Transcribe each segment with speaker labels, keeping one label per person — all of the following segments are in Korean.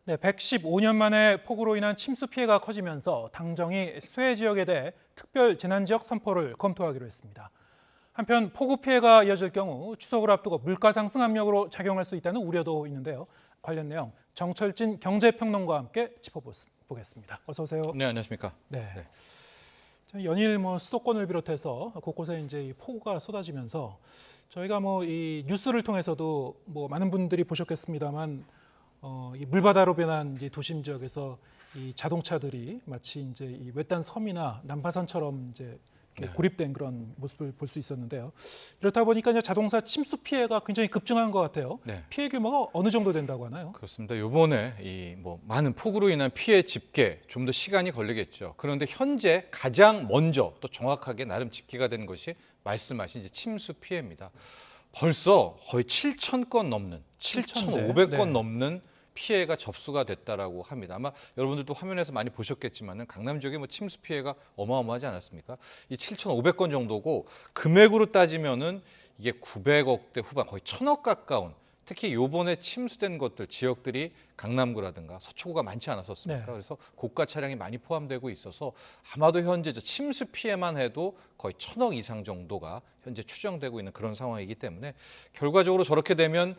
Speaker 1: 네, 115년 만에 폭우로 인한 침수 피해가 커지면서 당정이 수해 지역에 대해 특별 재난지역 선포를 검토하기로 했습니다. 한편 폭우 피해가 이어질 경우 추석을 앞두고 물가 상승 압력으로 작용할 수 있다는 우려도 있는데요. 관련 내용 정철진 경제평론가와 함께 짚어보겠습니다. 어서 오세요.
Speaker 2: 네, 안녕하십니까.
Speaker 1: 네. 연일 수도권을 비롯해서 곳곳에 이제 이 폭우가 쏟아지면서 저희가 이 뉴스를 통해서도 많은 분들이 보셨겠습니다만 이 물바다로 변한 이제 도심 지역에서 이 자동차들이 마치 이제 이 외딴 섬이나 난파선처럼 이제 고립된 그런 모습을 볼 수 있었는데요. 이렇다 보니까 이제 자동차 침수 피해가 굉장히 급증한 것 같아요.
Speaker 2: 네.
Speaker 1: 피해 규모가 어느 정도 된다고 하나요?
Speaker 2: 그렇습니다. 이번에 이 많은 폭우로 인한 피해 집계 좀 더 시간이 걸리겠죠. 그런데 현재 가장 먼저 또 정확하게 나름 집계가 된 것이 말씀하신 이제 침수 피해입니다. 벌써 거의 7,000건 넘는 7,500건
Speaker 1: 네.
Speaker 2: 넘는 피해가 접수가 됐다라고 합니다. 아마 여러분들도 화면에서 많이 보셨겠지만은 강남 지역에 침수 피해가 어마어마하지 않았습니까? 이 7,500건 정도고 금액으로 따지면은 이게 900억대 후반, 거의 1,000억 가까운. 특히 요번에 침수된 것들 지역들이 강남구라든가 서초구가 많지 않았었습니까?
Speaker 1: 네.
Speaker 2: 그래서 고가 차량이 많이 포함되고 있어서 아마도 현재 침수 피해만 해도 거의 1,000억 이상 정도가 현재 추정되고 있는 그런 상황이기 때문에 결과적으로 저렇게 되면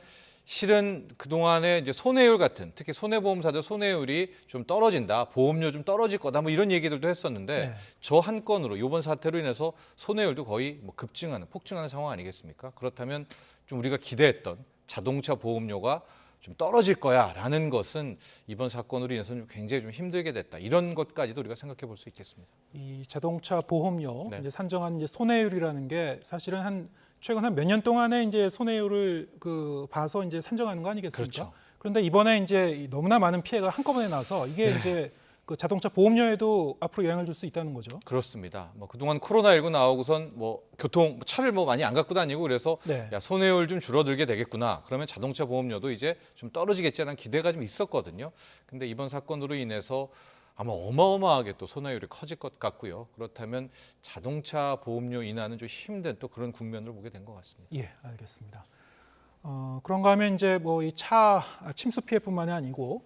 Speaker 2: 실은 그동안에 이제 손해율 같은, 특히 손해보험사들 손해율이 좀 떨어진다, 보험료 좀 떨어질 거다, 이런 얘기들도 했었는데
Speaker 1: 네.
Speaker 2: 저 한 건으로 이번 사태로 인해서 손해율도 거의 급증하는, 폭증하는 상황 아니겠습니까? 그렇다면 좀 우리가 기대했던 자동차 보험료가 좀 떨어질 거야라는 것은 이번 사건으로 인해서 굉장히 좀 힘들게 됐다. 이런 것까지도 우리가 생각해 볼 수 있겠습니다.
Speaker 1: 이 자동차 보험료
Speaker 2: 네.
Speaker 1: 이제 산정한 이제 손해율이라는 게 사실은 최근 한 몇 년 동안에 이제 손해율을 봐서 이제 산정하는 거 아니겠습니까?
Speaker 2: 그렇죠.
Speaker 1: 그런데 이번에 이제 너무나 많은 피해가 한꺼번에 나서 이게
Speaker 2: 네.
Speaker 1: 이제 그 자동차 보험료에도 앞으로 영향을 줄 수 있다는 거죠.
Speaker 2: 그렇습니다. 그동안 코로나19 나오고선 교통 차를 많이 안 갖고 다니고 그래서
Speaker 1: 네.
Speaker 2: 야, 손해율 좀 줄어들게 되겠구나. 그러면 자동차 보험료도 이제 좀 떨어지겠지라는 기대가 좀 있었거든요. 근데 이번 사건으로 인해서 아마 어마어마하게 또 손해율이 커질 것 같고요. 그렇다면 자동차 보험료 인하는 좀 힘든 또 그런 국면을 보게 된 것 같습니다.
Speaker 1: 예, 알겠습니다. 그런가 하면 이제 이 차 침수 피해뿐만이 아니고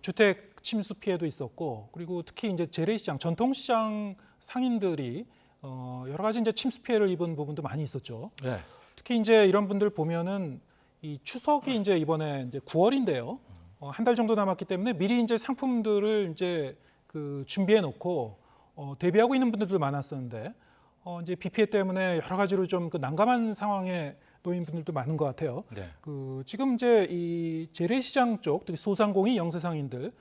Speaker 1: 주택 침수 피해도 있었고, 그리고 특히 이제 재래시장, 전통시장 상인들이 여러 가지 이제 침수 피해를 입은 부분도 많이 있었죠.
Speaker 2: 네.
Speaker 1: 특히 이제 이런 분들 보면은 이 추석이 이제 이번에 이제 9월인데요. 한 달 정도 남았기 때문에 미리 이제 상품들을 이제 준비해 놓고 대비하고 있는 분들도 많았었는데 이제 비 피해 때문에 여러 가지로 좀 난감한 상황에 놓인 분들도 많은 것 같아요.
Speaker 2: 네.
Speaker 1: 지금 이제 이 재래시장 쪽, 특히 소상공인 영세상인들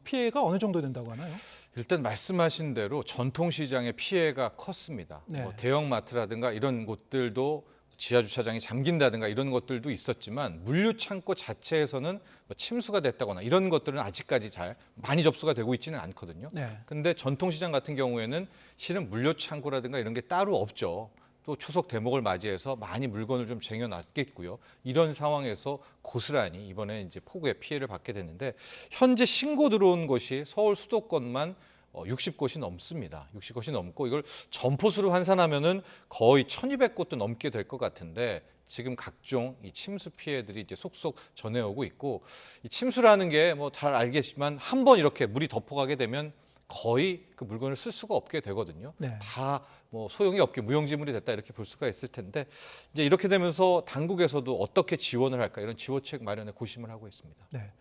Speaker 1: 피해가 어느 정도 된다고 하나요?
Speaker 2: 일단 말씀하신 대로 전통시장의 피해가 컸습니다.
Speaker 1: 네.
Speaker 2: 대형마트라든가 이런 곳들도 지하주차장이 잠긴다든가 이런 것들도 있었지만 물류창고 자체에서는 침수가 됐다거나 이런 것들은 아직까지 잘 많이 접수가 되고 있지는 않거든요.
Speaker 1: 네.
Speaker 2: 근데 전통시장 같은 경우에는 실은 물류창고라든가 이런 게 따로 없죠. 또 추석 대목을 맞이해서 많이 물건을 좀 쟁여놨겠고요. 이런 상황에서 고스란히 이번에 이제 폭우의 피해를 받게 됐는데 현재 신고 들어온 곳이 서울 수도권만 60곳이 넘습니다. 60곳이 넘고 이걸 점포수로 환산하면은 거의 1,200곳도 넘게 될 것 같은데 지금 각종 이 침수 피해들이 이제 속속 전해오고 있고 이 침수라는 게 잘 알겠지만 한 번 이렇게 물이 덮어가게 되면 거의 그 물건을 쓸 수가 없게 되거든요.
Speaker 1: 네.
Speaker 2: 다 소용이 없게 무용지물이 됐다 이렇게 볼 수가 있을 텐데 이제 이렇게 되면서 당국에서도 어떻게 지원을 할까 이런 지원책 마련에 고심을 하고 있습니다.
Speaker 1: 네.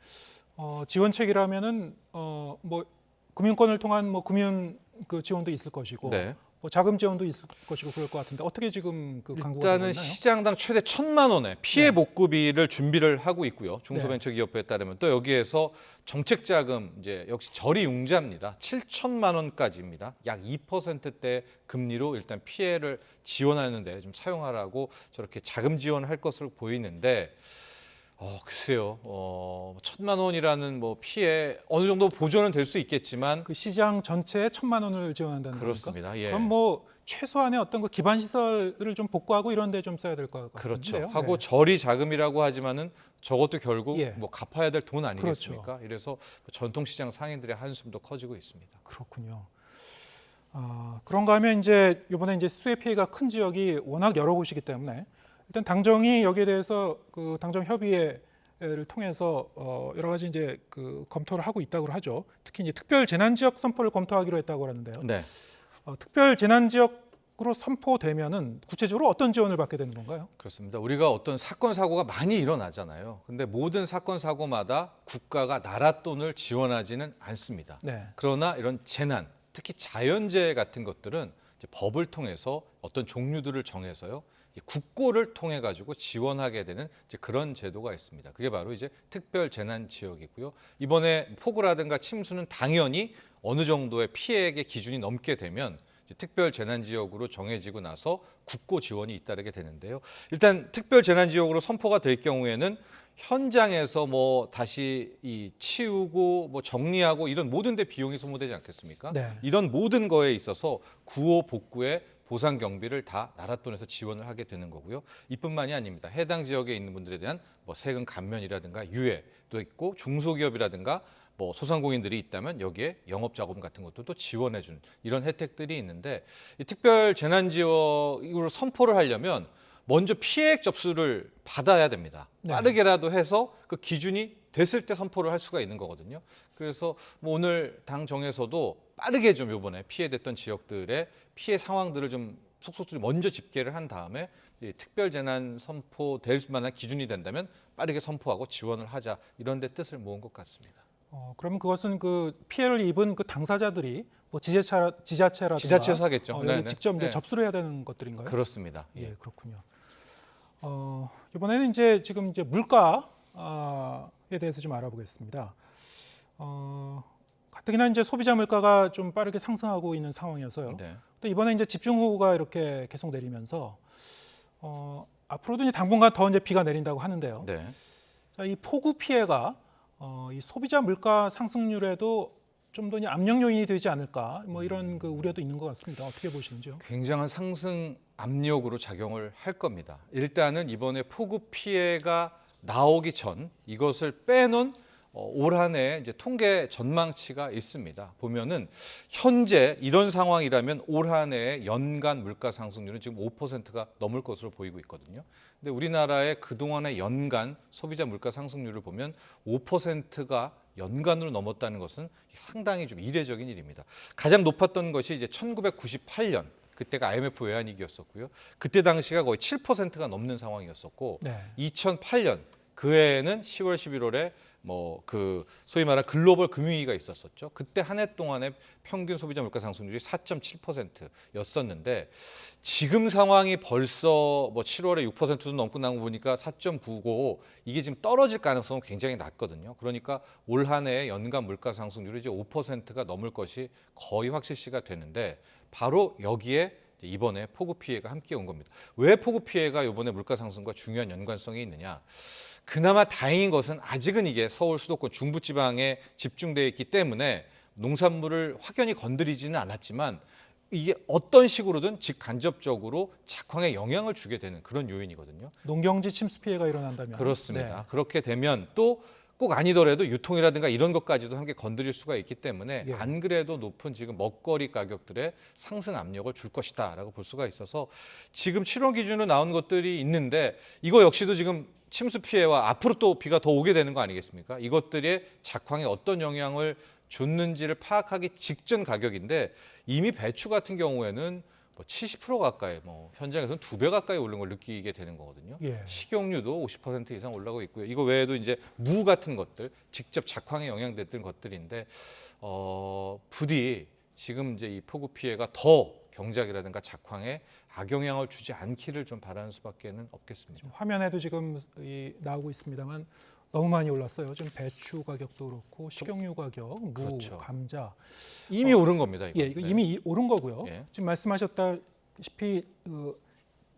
Speaker 1: 지원책이라면은 금융권을 통한 금융 지원도 있을 것이고
Speaker 2: 네.
Speaker 1: 자금 지원도 있을 것이고 그럴 것 같은데 어떻게 지금 강구가 되고
Speaker 2: 일단은
Speaker 1: 있나요?
Speaker 2: 시장당 최대 1,000만 원의 피해
Speaker 1: 네.
Speaker 2: 복구비를 준비를 하고 있고요. 중소벤처기업부에 따르면 또 여기에서 정책자금 이제 역시 저리융자입니다. 7,000만 원까지입니다. 약 2%대 금리로 일단 피해를 지원하는데 좀 사용하라고 저렇게 자금 지원을 할 것으로 보이는데 글쎄요. 1,000만 원이라는 피해 어느 정도 보존은 될 수 있겠지만
Speaker 1: 그 시장 전체에 1,000만 원을 지원한다는
Speaker 2: 그렇습니다.
Speaker 1: 겁니까?
Speaker 2: 예.
Speaker 1: 그럼 최소한의 어떤 기반 시설을 좀 복구하고 이런 데 좀 써야 될 것 같은데요.
Speaker 2: 그렇죠. 하고
Speaker 1: 네.
Speaker 2: 저리 자금이라고 하지만은 저것도 결국
Speaker 1: 예.
Speaker 2: 갚아야 될 돈 아니겠습니까?
Speaker 1: 그렇죠.
Speaker 2: 이래서 전통시장 상인들의 한숨도 커지고 있습니다.
Speaker 1: 그렇군요. 그런가 하면 이제 이번에 이제 수해 피해가 큰 지역이 워낙 여러 곳이기 때문에 일단 당정이 여기에 대해서 당정 협의회 통해서 여러 가지 이제 그 검토를 하고 있다고 하죠. 특히 이제 특별 재난 지역 선포를 검토하기로 했다고 하는데요.
Speaker 2: 네.
Speaker 1: 특별 재난 지역으로 선포되면은 구체적으로 어떤 지원을 받게 되는 건가요?
Speaker 2: 그렇습니다. 우리가 어떤 사건 사고가 많이 일어나잖아요. 근데 모든 사건 사고마다 국가가 나라 돈을 지원하지는 않습니다.
Speaker 1: 네.
Speaker 2: 그러나 이런 재난, 특히 자연재해 같은 것들은 이제 법을 통해서 어떤 종류들을 정해서요. 이 국고를 통해 가지고 지원하게 되는 이제 그런 제도가 있습니다. 그게 바로 이제 특별 재난 지역이고요. 이번에 폭우라든가 침수는 당연히 어느 정도의 피해액의 기준이 넘게 되면 이제 특별 재난 지역으로 정해지고 나서 국고 지원이 잇따르게 되는데요. 일단 특별 재난 지역으로 선포가 될 경우에는 현장에서 뭐 다시 이 치우고 뭐 정리하고 이런 모든 데 비용이 소모되지 않겠습니까?
Speaker 1: 네.
Speaker 2: 이런 모든 거에 있어서 구호 복구에 보상 경비를 다 나라 돈에서 지원을 하게 되는 거고요. 이뿐만이 아닙니다. 해당 지역에 있는 분들에 대한 뭐 세금 감면이라든가 유예도 있고 중소기업이라든가 뭐 소상공인들이 있다면 여기에 영업자금 같은 것도 지원해 주는 이런 혜택들이 있는데 이 특별 재난지역으로 선포를 하려면 먼저 피해액 접수를 받아야 됩니다.
Speaker 1: 네.
Speaker 2: 빠르게라도 해서 그 기준이 됐을 때 선포를 할 수가 있는 거거든요. 그래서 뭐 오늘 당 정에서도 빠르게 좀 이번에 피해됐던 지역들의 피해 상황들을 좀 속속들이 먼저 집계를 한 다음에 이 특별 재난 선포될 만한 기준이 된다면 빠르게 선포하고 지원을 하자 이런 데 뜻을 모은 것 같습니다.
Speaker 1: 그러면 그것은 그 피해를 입은 그 당사자들이 뭐 지자체라든가
Speaker 2: 지자체에서 하겠죠.
Speaker 1: 여기
Speaker 2: 네네.
Speaker 1: 직접 이제
Speaker 2: 네.
Speaker 1: 접수를 해야 되는 것들인가요?
Speaker 2: 그렇습니다.
Speaker 1: 예, 그렇군요. 이번에는 이제 지금 이제 물가에 대해서 좀 알아보겠습니다. 가뜩이나 이제 소비자 물가가 좀 빠르게 상승하고 있는 상황이어서요.
Speaker 2: 네.
Speaker 1: 또 이번에 이제 집중호우가 이렇게 계속 내리면서 앞으로도 이제 당분간 더 이제 비가 내린다고 하는데요.
Speaker 2: 네.
Speaker 1: 자, 이 폭우 피해가 이 소비자 물가 상승률에도 좀 더 압력 요인이 되지 않을까 뭐 이런 그 우려도 있는 것 같습니다. 어떻게 보시는지요?
Speaker 2: 굉장한 상승 압력으로 작용을 할 겁니다. 일단은 이번에 폭우 피해가 나오기 전 이것을 빼놓은 올 한 해 이제 통계 전망치가 있습니다. 보면은 현재 이런 상황이라면 올 한 해의 연간 물가 상승률은 지금 5%가 넘을 것으로 보이고 있거든요. 근데 우리나라의 그동안의 연간 소비자 물가 상승률을 보면 5%가 연간으로 넘었다는 것은 상당히 좀 이례적인 일입니다. 가장 높았던 것이 이제 1998년 그때가 IMF 외환위기였었고요. 그때 당시가 거의 7%가 넘는 상황이었었고
Speaker 1: 네.
Speaker 2: 2008년 그 해에는 10월 11월에 뭐 그 소위 말하는 글로벌 금융위기가 있었었죠. 그때 한 해 동안의 평균 소비자 물가 상승률이 4.7%였었는데 지금 상황이 벌써 뭐 7월에 6%도 넘고 나온 거 보니까 4.9고 이게 지금 떨어질 가능성은 굉장히 낮거든요. 그러니까 올 한 해의 연간 물가 상승률이 이제 5%가 넘을 것이 거의 확실시가 되는데 바로 여기에 이번에 폭우 피해가 함께 온 겁니다. 왜 폭우 피해가 이번에 물가 상승과 중요한 연관성이 있느냐? 그나마 다행인 것은 아직은 이게 서울 수도권 중부지방에 집중되어 있기 때문에 농산물을 확연히 건드리지는 않았지만 이게 어떤 식으로든 직간접적으로 작황에 영향을 주게 되는 그런 요인이거든요.
Speaker 1: 농경지 침수 피해가 일어난다면
Speaker 2: 그렇습니다.
Speaker 1: 네.
Speaker 2: 그렇게 되면 또 꼭 아니더라도 유통이라든가 이런 것까지도 함께 건드릴 수가 있기 때문에
Speaker 1: 예.
Speaker 2: 안 그래도 높은 지금 먹거리 가격들의 상승 압력을 줄 것이다라고 볼 수가 있어서 지금 7월 기준으로 나온 것들이 있는데 이거 역시도 지금 침수 피해와 앞으로 또 비가 더 오게 되는 거 아니겠습니까? 이것들의 작황에 어떤 영향을 줬는지를 파악하기 직전 가격인데 이미 배추 같은 경우에는 뭐 70% 가까이 뭐 현장에서는 2배 가까이 오른 걸 느끼게 되는 거거든요.
Speaker 1: 예.
Speaker 2: 식용유도 50% 이상 올라가고 있고요. 이거 외에도 이제 무 같은 것들 직접 작황에 영향됐던 것들인데 부디 지금 이제 이 폭우 피해가 더 경작이라든가 작황에 악영향을 주지 않기를 좀 바라는 수밖에는 없겠습니다.
Speaker 1: 화면에도 지금 나오고 있습니다만 너무 많이 올랐어요. 지금 배추 가격도 그렇고 식용유 가격, 무,
Speaker 2: 그렇죠.
Speaker 1: 감자
Speaker 2: 이미 오른 겁니다. 이거.
Speaker 1: 예, 이거
Speaker 2: 네.
Speaker 1: 이미 오른 거고요.
Speaker 2: 예.
Speaker 1: 지금 말씀하셨다시피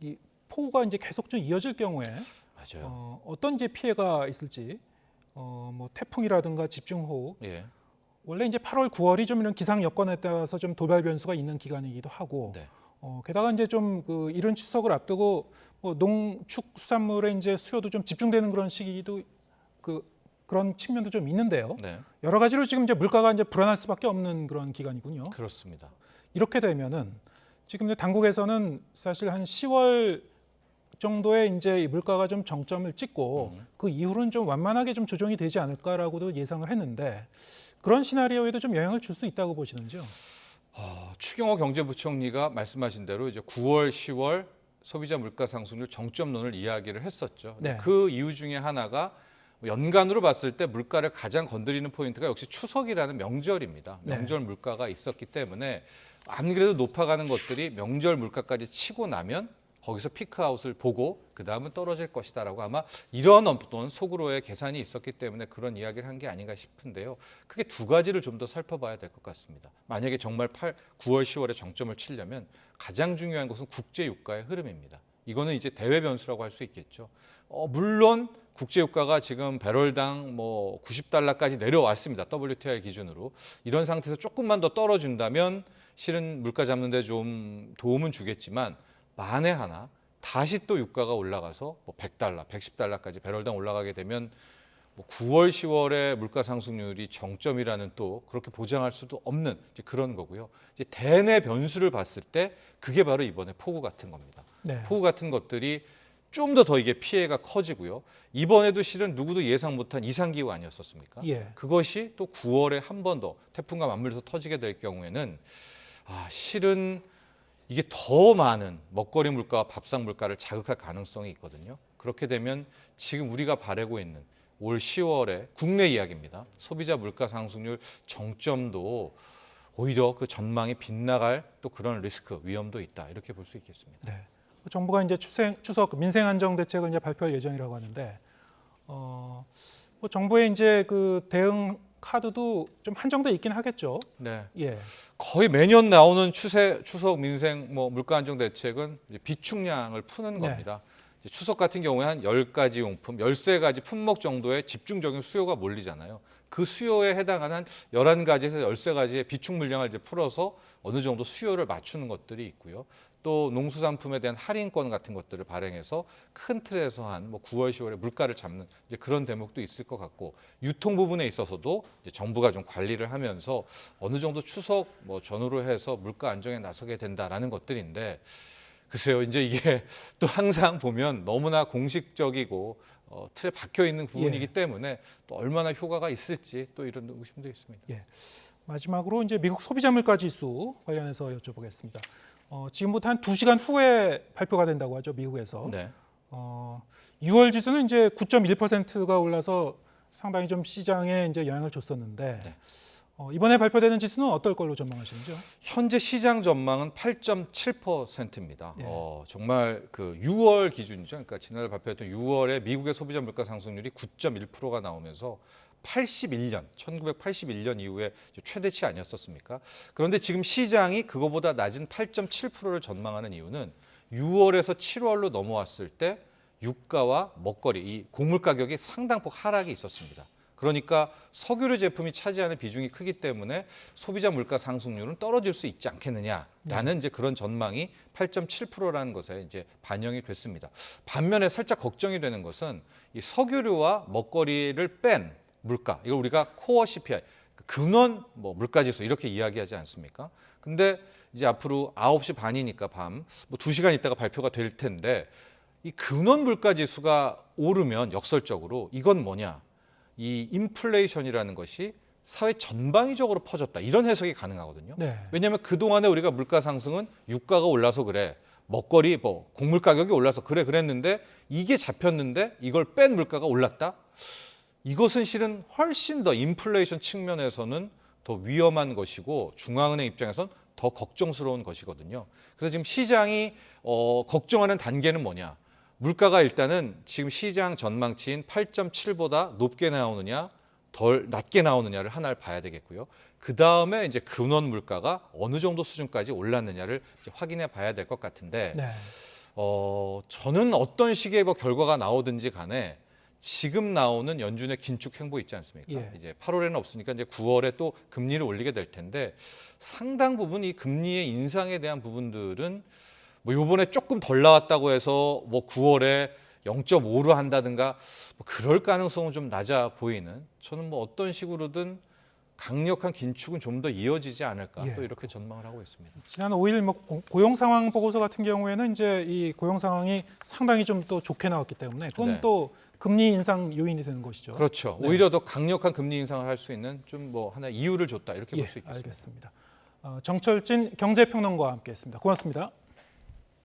Speaker 1: 이 폭우가 이제 계속 좀 이어질 경우에
Speaker 2: 맞아요.
Speaker 1: 어떤 이제 피해가 있을지 뭐 태풍이라든가 집중호우
Speaker 2: 예.
Speaker 1: 원래 이제 8월, 9월이 좀 이런 기상 여건에 따라서 좀 돌발 변수가 있는 기간이기도 하고
Speaker 2: 네.
Speaker 1: 게다가 이제 좀 그 이른 추석을 앞두고 뭐 농축수산물의 이제 수요도 좀 집중되는 그런 시기도 그런 측면도 좀 있는데요.
Speaker 2: 네.
Speaker 1: 여러 가지로 지금 이제 물가가 이제 불안할 수밖에 없는 그런 기간이군요.
Speaker 2: 그렇습니다.
Speaker 1: 이렇게 되면은 지금 이제 당국에서는 사실 한 10월 정도의 이제 이 물가가 좀 정점을 찍고 그 이후로는 좀 완만하게 좀 조정이 되지 않을까라고도 예상을 했는데 그런 시나리오에도 좀 영향을 줄 수 있다고 보시는지요?
Speaker 2: 추경호 경제부총리가 말씀하신 대로 이제 9월, 10월 소비자 물가 상승률 정점론을 이야기를 했었죠.
Speaker 1: 네.
Speaker 2: 그 이유 중에 하나가 연간으로 봤을 때 물가를 가장 건드리는 포인트가 역시 추석이라는 명절입니다.
Speaker 1: 네.
Speaker 2: 명절 물가가 있었기 때문에 안 그래도 높아가는 것들이 명절 물가까지 치고 나면 거기서 피크아웃을 보고 그 다음은 떨어질 것이다라고 아마 이런 어떤 속으로의 계산이 있었기 때문에 그런 이야기를 한 게 아닌가 싶은데요. 크게 두 가지를 좀 더 살펴봐야 될 것 같습니다. 만약에 정말 9월, 10월에 정점을 치려면 가장 중요한 것은 국제 유가의 흐름입니다. 이거는 이제 대외 변수라고 할 수 있겠죠. 물론 국제 유가가 지금 배럴당 뭐 90달러까지 내려왔습니다. WTI 기준으로. 이런 상태에서 조금만 더 떨어진다면 실은 물가 잡는 데 좀 도움은 주겠지만 만에 하나 다시 또 유가가 올라가서 뭐 100달러, 110달러까지 배럴당 올라가게 되면 뭐 9월, 10월에 물가 상승률이 정점이라는 또 그렇게 보장할 수도 없는 이제 그런 거고요. 이제 대내 변수를 봤을 때 그게 바로 이번에 폭우 같은 겁니다.
Speaker 1: 네.
Speaker 2: 폭우 같은 것들이 좀 더 이게 피해가 커지고요. 이번에도 실은 누구도 예상 못한 이상기후 아니었었습니까?
Speaker 1: 예.
Speaker 2: 그것이 또 9월에 한 번 더 태풍과 맞물려서 터지게 될 경우에는 실은 이게 더 많은 먹거리 물가와 밥상 물가를 자극할 가능성이 있거든요. 그렇게 되면 지금 우리가 바라고 있는 올 10월에 국내 이야기입니다. 소비자 물가 상승률 정점도 오히려 그 전망이 빗나갈 또 그런 리스크, 위험도 있다. 이렇게 볼 수 있겠습니다.
Speaker 1: 네. 정부가 이제 추석 민생 안정 대책을 이제 발표할 예정이라고 하는데 뭐 정부의 이제 그 대응 카드도 좀 한정돼 있긴 하겠죠.
Speaker 2: 네.
Speaker 1: 예.
Speaker 2: 거의 매년 나오는 추석 민생 물가 안정 대책은 이제 비축량을 푸는
Speaker 1: 네.
Speaker 2: 겁니다. 이제 추석 같은 경우에 한 10가지 용품, 13가지 품목 정도의 집중적인 수요가 몰리잖아요. 그 수요에 해당하는 한 11가지에서 13가지의 비축 물량을 이제 풀어서 어느 정도 수요를 맞추는 것들이 있고요. 또 농수산품에 대한 할인권 같은 것들을 발행해서 큰 틀에서 한 9월, 10월에 물가를 잡는 이제 그런 대목도 있을 것 같고 유통 부분에 있어서도 이제 정부가 좀 관리를 하면서 어느 정도 추석 전후로 해서 물가 안정에 나서게 된다라는 것들인데 글쎄요, 이제 이게 또 항상 보면 너무나 공식적이고 틀에 박혀 있는 부분이기 때문에 또 얼마나 효과가 있을지 또 이런 의심도 있습니다.
Speaker 1: 예. 마지막으로 이제 미국 소비자 물가 지수 관련해서 여쭤보겠습니다. 지금부터 한 2시간 후에 발표가 된다고 하죠, 미국에서.
Speaker 2: 네.
Speaker 1: 6월 지수는 이제 9.1%가 올라서 상당히 좀 시장에 이제 영향을 줬었는데
Speaker 2: 네.
Speaker 1: 이번에 발표되는 지수는 어떨 걸로 전망하시는지요?
Speaker 2: 현재 시장 전망은 8.7%입니다.
Speaker 1: 예.
Speaker 2: 정말 그 6월 기준이죠. 그러니까 지난달 발표했던 6월에 미국의 소비자 물가 상승률이 9.1%가 나오면서 1981년 이후에 최대치 아니었었습니까? 그런데 지금 시장이 그거보다 낮은 8.7%를 전망하는 이유는 6월에서 7월로 넘어왔을 때 유가와 먹거리, 이 곡물 가격이 상당폭 하락이 있었습니다. 그러니까 석유류 제품이 차지하는 비중이 크기 때문에 소비자 물가 상승률은 떨어질 수 있지 않겠느냐라는 이제 그런 전망이 8.7%라는 것에 이제 반영이 됐습니다. 반면에 살짝 걱정이 되는 것은 이 석유류와 먹거리를 뺀 물가, 이걸 우리가 코어 CPI, 근원 물가지수 이렇게 이야기하지 않습니까? 근데 이제 앞으로 9시 반이니까 밤 2시간 있다가 발표가 될 텐데 이 근원 물가지수가 오르면 역설적으로 이건 뭐냐? 이 인플레이션이라는 것이 사회 전방위적으로 퍼졌다. 이런 해석이 가능하거든요.
Speaker 1: 네.
Speaker 2: 왜냐하면 그동안에 우리가 물가 상승은 유가가 올라서 그래. 먹거리, 곡물 가격이 올라서 그랬는데 이게 잡혔는데 이걸 뺀 물가가 올랐다? 이것은 실은 훨씬 더 인플레이션 측면에서는 더 위험한 것이고 중앙은행 입장에서는 더 걱정스러운 것이거든요. 그래서 지금 시장이 걱정하는 단계는 뭐냐? 물가가 일단은 지금 시장 전망치인 8.7보다 높게 나오느냐, 덜 낮게 나오느냐를 하나를 봐야 되겠고요. 그 다음에 이제 근원 물가가 어느 정도 수준까지 올랐느냐를 이제 확인해 봐야 될 것 같은데,
Speaker 1: 네.
Speaker 2: 저는 어떤 식의 결과가 나오든지 간에 지금 나오는 연준의 긴축 행보 있지 않습니까?
Speaker 1: 예.
Speaker 2: 이제 8월에는 없으니까 이제 9월에 또 금리를 올리게 될 텐데 상당 부분 이 금리의 인상에 대한 부분들은 요번에 조금 덜 나왔다고 해서 9월에 0.5로 한다든가 그럴 가능성은 좀 낮아 보이는, 저는 어떤 식으로든 강력한 긴축은 좀 더 이어지지 않을까
Speaker 1: 예.
Speaker 2: 또 이렇게 전망을 하고 있습니다.
Speaker 1: 지난 5일 뭐 고용 상황 보고서 같은 경우에는 이제 이 고용 상황이 상당히 좀 또 좋게 나왔기 때문에 그건
Speaker 2: 네.
Speaker 1: 또 금리 인상 요인이 되는 것이죠.
Speaker 2: 그렇죠.
Speaker 1: 네.
Speaker 2: 오히려 더 강력한 금리 인상을 할 수 있는 좀 뭐 하나 이유를 줬다 이렇게
Speaker 1: 예,
Speaker 2: 볼 수 있겠습니다.
Speaker 1: 알겠습니다. 정철진 경제평론가와 함께했습니다. 고맙습니다.